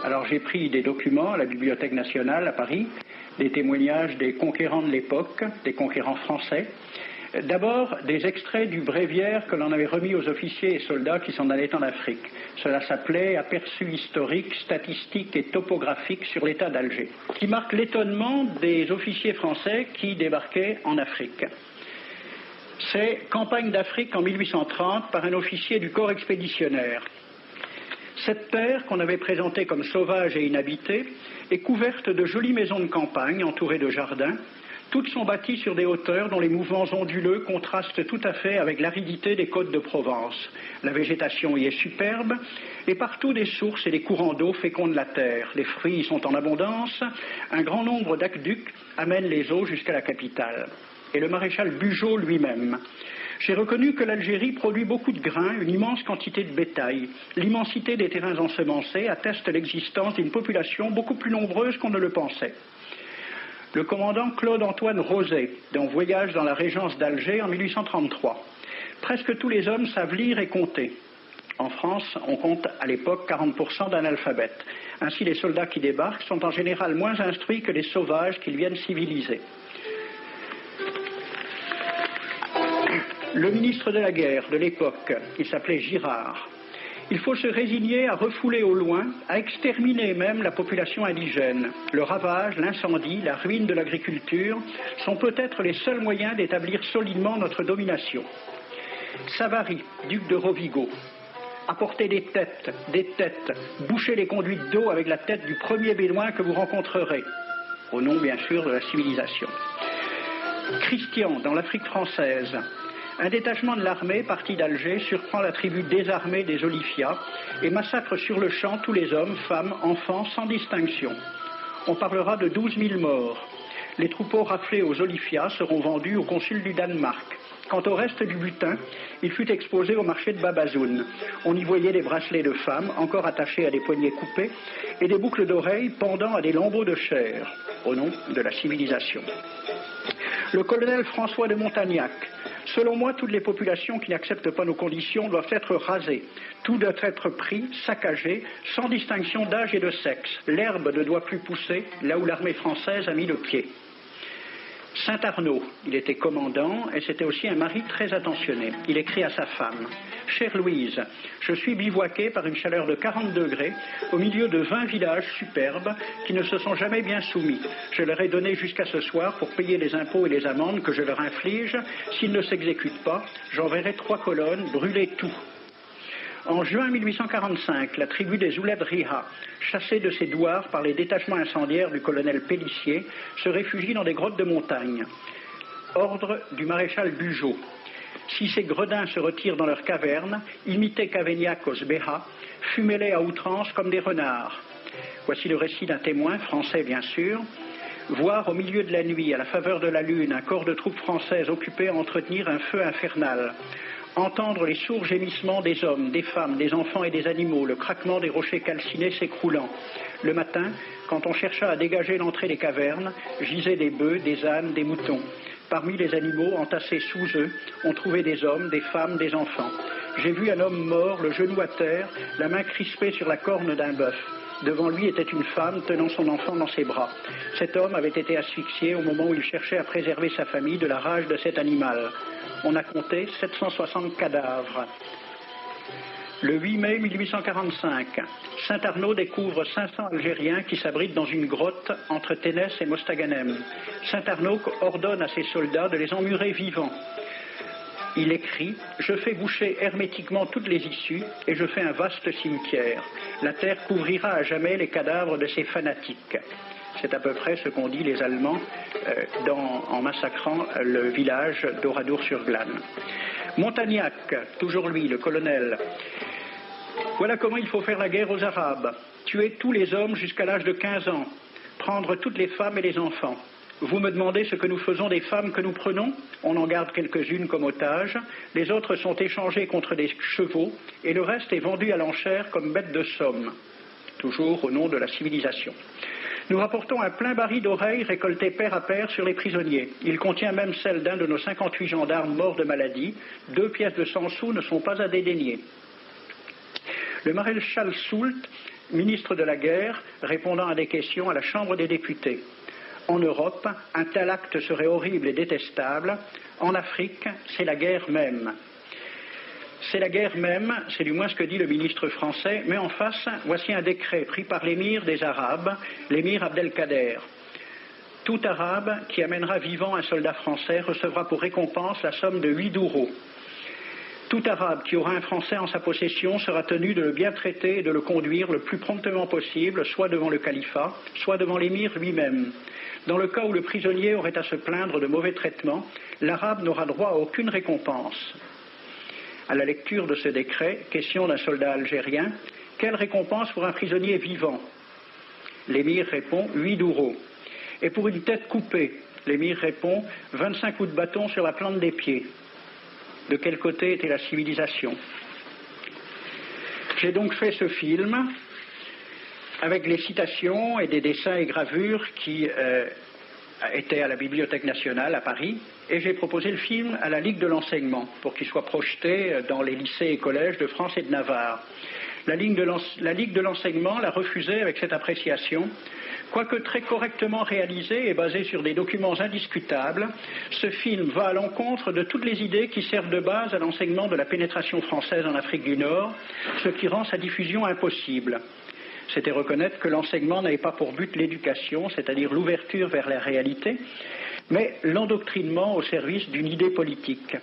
Alors j'ai pris des documents à la Bibliothèque nationale à Paris, des témoignages des conquérants de l'époque, des conquérants français. D'abord, des extraits du bréviaire que l'on avait remis aux officiers et soldats qui s'en allaient en Afrique. Cela s'appelait « Aperçu historique, statistique et topographique sur l'état d'Alger », qui marque l'étonnement des officiers français qui débarquaient en Afrique. C'est « Campagne d'Afrique en 1830 par un officier du corps expéditionnaire ». Cette terre, qu'on avait présentée comme sauvage et inhabitée, est couverte de jolies maisons de campagne entourées de jardins. Toutes sont bâties sur des hauteurs dont les mouvements onduleux contrastent tout à fait avec l'aridité des côtes de Provence. La végétation y est superbe, et partout des sources et des courants d'eau fécondent la terre. Les fruits y sont en abondance, un grand nombre d'aqueducs amènent les eaux jusqu'à la capitale. Et le maréchal Bugeaud lui-même. J'ai reconnu que l'Algérie produit beaucoup de grains, une immense quantité de bétail. L'immensité des terrains ensemencés atteste l'existence d'une population beaucoup plus nombreuse qu'on ne le pensait. Le commandant Claude-Antoine Roset, dont Voyage dans la régence d'Alger en 1833. Presque tous les hommes savent lire et compter. En France, on compte à l'époque 40% d'analphabètes. Ainsi, les soldats qui débarquent sont en général moins instruits que les sauvages qu'ils viennent civiliser. Le ministre de la guerre de l'époque, il s'appelait Girard. Il faut se résigner à refouler au loin, à exterminer même la population indigène. Le ravage, l'incendie, la ruine de l'agriculture sont peut-être les seuls moyens d'établir solidement notre domination. Savary, duc de Rovigo, apportez des têtes, bouchez les conduites d'eau avec la tête du premier bédouin que vous rencontrerez, au nom bien sûr de la civilisation. Christian, dans l'Afrique française, un détachement de l'armée parti d'Alger surprend la tribu désarmée des Olifias et massacre sur le champ tous les hommes, femmes, enfants, sans distinction. On parlera de 12 000 morts. Les troupeaux raflés aux Olifias seront vendus au consul du Danemark. Quant au reste du butin, il fut exposé au marché de Babazoun. On y voyait des bracelets de femmes, encore attachés à des poignets coupés, et des boucles d'oreilles pendant à des lambeaux de chair, au nom de la civilisation. Le colonel François de Montagnac. Selon moi, toutes les populations qui n'acceptent pas nos conditions doivent être rasées. Tout doit être pris, saccagé, sans distinction d'âge et de sexe. L'herbe ne doit plus pousser là où l'armée française a mis le pied. Saint-Arnaud, il était commandant et c'était aussi un mari très attentionné. Il écrit à sa femme « Chère Louise, je suis bivouaqué par une chaleur de 40 degrés au milieu de 20 villages superbes qui ne se sont jamais bien soumis. Je leur ai donné jusqu'à ce soir pour payer les impôts et les amendes que je leur inflige. S'ils ne s'exécutent pas, j'enverrai 3 colonnes brûler tout. » En juin 1845, la tribu des Ouled Riha, chassée de ses douars par les détachements incendiaires du colonel Pélissier, se réfugie dans des grottes de montagne. Ordre du maréchal Bugeaud. Si ces gredins se retirent dans leurs cavernes, imitez Cavaignac aux Béha, fumez-les à outrance comme des renards. Voici le récit d'un témoin, français bien sûr. Voir au milieu de la nuit, à la faveur de la lune, un corps de troupes françaises occupé à entretenir un feu infernal. Entendre les sourds gémissements des hommes, des femmes, des enfants et des animaux, le craquement des rochers calcinés s'écroulant. Le matin, quand on chercha à dégager l'entrée des cavernes, gisaient des bœufs, des ânes, des moutons. Parmi les animaux, entassés sous eux, on trouvait des hommes, des femmes, des enfants. J'ai vu un homme mort, le genou à terre, la main crispée sur la corne d'un bœuf. Devant lui était une femme tenant son enfant dans ses bras. Cet homme avait été asphyxié au moment où il cherchait à préserver sa famille de la rage de cet animal. On a compté 760 cadavres. Le 8 mai 1845, Saint-Arnaud découvre 500 Algériens qui s'abritent dans une grotte entre Ténès et Mostaganem. Saint-Arnaud ordonne à ses soldats de les emmurer vivants. Il écrit « Je fais boucher hermétiquement toutes les issues et je fais un vaste cimetière. La terre couvrira à jamais les cadavres de ces fanatiques. » C'est à peu près ce qu'ont dit les Allemands en massacrant le village d'Oradour-sur-Glane. Montagnac, toujours lui, le colonel. Voilà comment il faut faire la guerre aux Arabes. Tuer tous les hommes jusqu'à l'âge de 15 ans. Prendre toutes les femmes et les enfants. Vous me demandez ce que nous faisons des femmes que nous prenons? On en garde quelques-unes comme otages. Les autres sont échangées contre des chevaux et le reste est vendu à l'enchère comme bête de somme. Toujours au nom de la civilisation. Nous rapportons un plein baril d'oreilles récolté paire à paire sur les prisonniers. Il contient même celle d'un de nos 58 gendarmes morts de maladie. 2 pièces de 100 sous ne sont pas à dédaigner. Le maréchal Soult, ministre de la Guerre, répondant à des questions à la Chambre des députés. En Europe, un tel acte serait horrible et détestable. En Afrique, c'est la guerre même. C'est la guerre même, c'est du moins ce que dit le ministre français, mais en face, voici un décret pris par l'émir des Arabes, l'émir Abdelkader. Tout Arabe qui amènera vivant un soldat français recevra pour récompense la somme de 8 douros. Tout Arabe qui aura un Français en sa possession sera tenu de le bien traiter et de le conduire le plus promptement possible, soit devant le califat, soit devant l'émir lui-même. Dans le cas où le prisonnier aurait à se plaindre de mauvais traitements, l'Arabe n'aura droit à aucune récompense. À la lecture de ce décret, question d'un soldat algérien, quelle récompense pour un prisonnier vivant? L'émir répond 8 douros. Et pour une tête coupée, l'émir répond 25 coups de bâton sur la plante des pieds. De quel côté était la civilisation? J'ai donc fait ce film avec les citations et des dessins et gravures qui étaient à la Bibliothèque nationale à Paris, et j'ai proposé le film à la Ligue de l'enseignement pour qu'il soit projeté dans les lycées et collèges de France et de Navarre. La Ligue de l'enseignement l'a refusé avec cette appréciation. Quoique très correctement réalisé et basé sur des documents indiscutables, ce film va à l'encontre de toutes les idées qui servent de base à l'enseignement de la pénétration française en Afrique du Nord, ce qui rend sa diffusion impossible. C'était reconnaître que l'enseignement n'avait pas pour but l'éducation, c'est-à-dire l'ouverture vers la réalité, mais l'endoctrinement au service d'une idée politique.